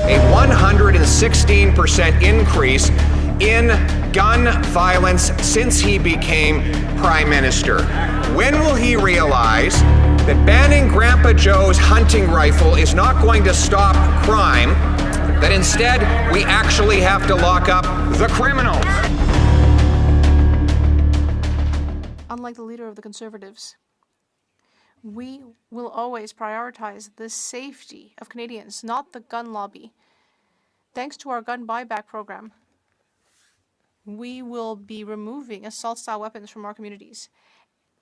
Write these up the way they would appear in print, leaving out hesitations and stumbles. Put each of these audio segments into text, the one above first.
a 116% increase in gun violence since he became Prime Minister. When will he realize that banning Grandpa Joe's hunting rifle is not going to stop crime, that instead we actually have to lock up the criminals? Unlike the leader of the Conservatives, we will always prioritize the safety of Canadians, not the gun lobby. Thanks to our gun buyback program, we will be removing assault-style weapons from our communities.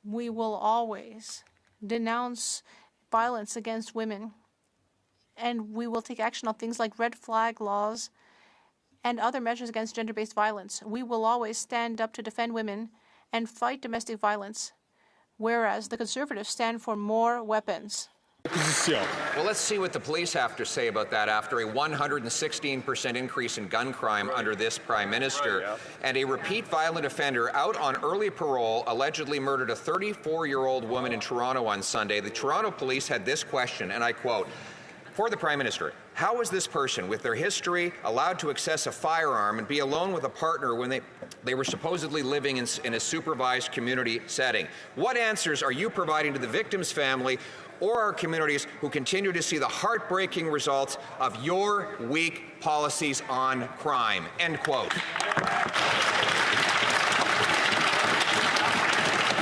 We will always denounce violence against women, and we will take action on things like red flag laws and other measures against gender-based violence. We will always stand up to defend women and fight domestic violence, whereas the Conservatives stand for more weapons. Well, let's see what the police have to say about that after a 116% increase in gun crime under this Prime Minister. And a repeat violent offender out on early parole allegedly murdered a 34-year-old woman in Toronto on Sunday. The Toronto police had this question, and I quote, "For the Prime Minister, how was this person, with their history, allowed to access a firearm and be alone with a partner when they were supposedly living in a supervised community setting? What answers are you providing to the victim's family or our communities who continue to see the heartbreaking results of your weak policies on crime?" End quote.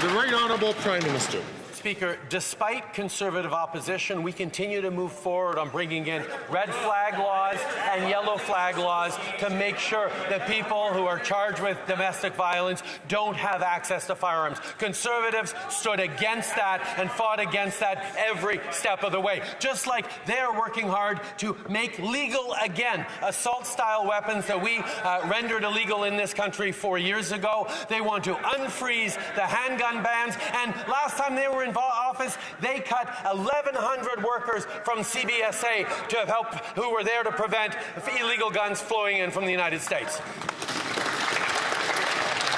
The Right Honourable Prime Minister. Speaker, despite Conservative opposition, we continue to move forward on bringing in red flag laws and yellow flag laws to make sure that people who are charged with domestic violence don't have access to firearms. Conservatives stood against that and fought against that every step of the way. Just like they're working hard to make legal again assault-style weapons that we rendered illegal in this country 4 years ago. They want to unfreeze the handgun bans, and last time they were in office, they cut 1,100 workers from CSSA to help, who were there to prevent illegal guns flowing in from the United States.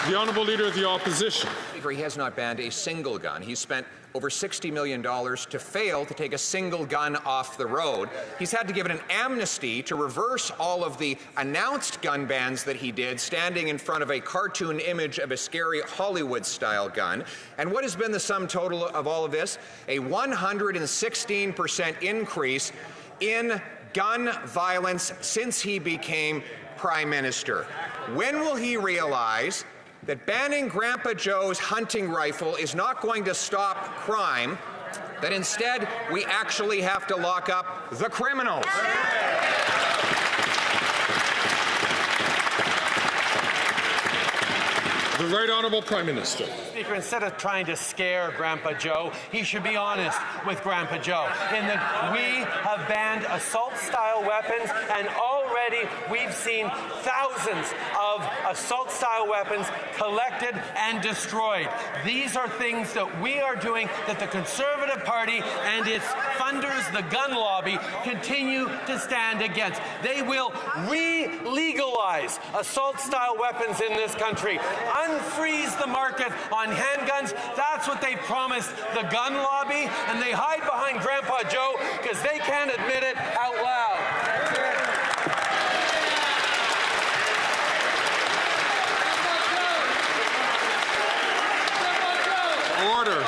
The Honourable Leader of the Opposition. Speaker, he has not banned a single gun. He's spent over $60 million to fail to take a single gun off the road. He's had to give it an amnesty to reverse all of the announced gun bans that he did, standing in front of a cartoon image of a scary Hollywood-style gun. And what has been the sum total of all of this? A 116% increase in gun violence since he became Prime Minister. When will he realize that banning Grandpa Joe's hunting rifle is not going to stop crime, that instead we actually have to lock up the criminals? The Right Honourable Prime Minister. Speaker, instead of trying to scare Grandpa Joe, he should be honest with Grandpa Joe in that we have banned assault-style weapons, and already we've seen thousands of assault-style weapons collected and destroyed. These are things that we are doing that the Conservative Party and its funders, the gun lobby, continue to stand against. They will re-legalize assault-style weapons in this country. Unfreeze the market on handguns. That's what they promised the gun lobby, and they hide behind Grandpa Joe because they can't admit it out loud. Order.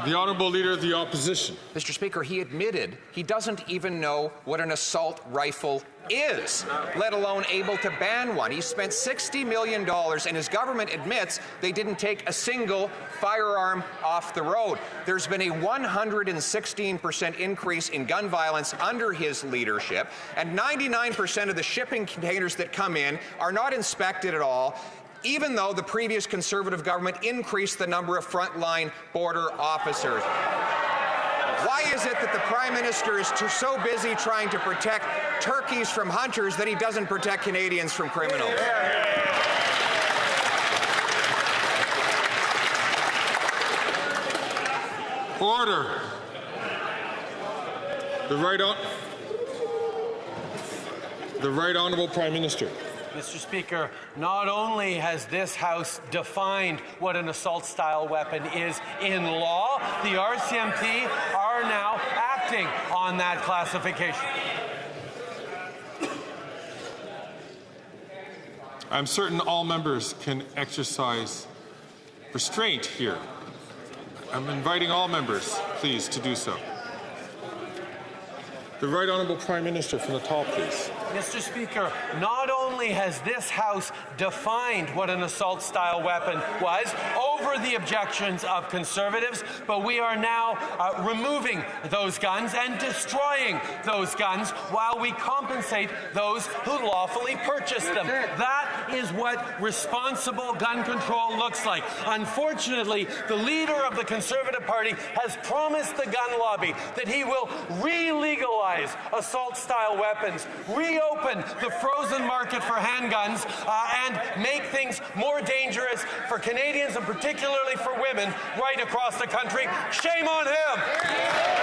The Honourable Leader of the Opposition. Mr. Speaker, he admitted he doesn't even know what an assault rifle is, let alone able to ban one. He spent $60 million, and his government admits they didn't take a single firearm off the road. There's been a 116% increase in gun violence under his leadership, and 99% of the shipping containers that come in are not inspected at all, even though the previous Conservative government increased the number of frontline border officers. Why is it that the Prime Minister is so busy trying to protect turkeys from hunters that he doesn't protect Canadians from criminals? Order. The Right Honourable Prime Minister. Mr. Speaker, not only has this House defined what an assault-style weapon is in law, the RCMP are now acting acting on that classification. I'm certain all members can exercise restraint here. I'm inviting all members, please, to do so. The Right Honourable Prime Minister from the top, please. Mr. Speaker, not only has this House defined what an assault-style weapon was over the objections of Conservatives, but we are now removing those guns and destroying those guns while we compensate those who lawfully purchased them. That is what responsible gun control looks like. Unfortunately, the leader of the Conservative Party has promised the gun lobby that he will re-legalize assault-style weapons, reopen the frozen market for handguns, and make things more dangerous for Canadians and particularly for women right across the country. Shame on him!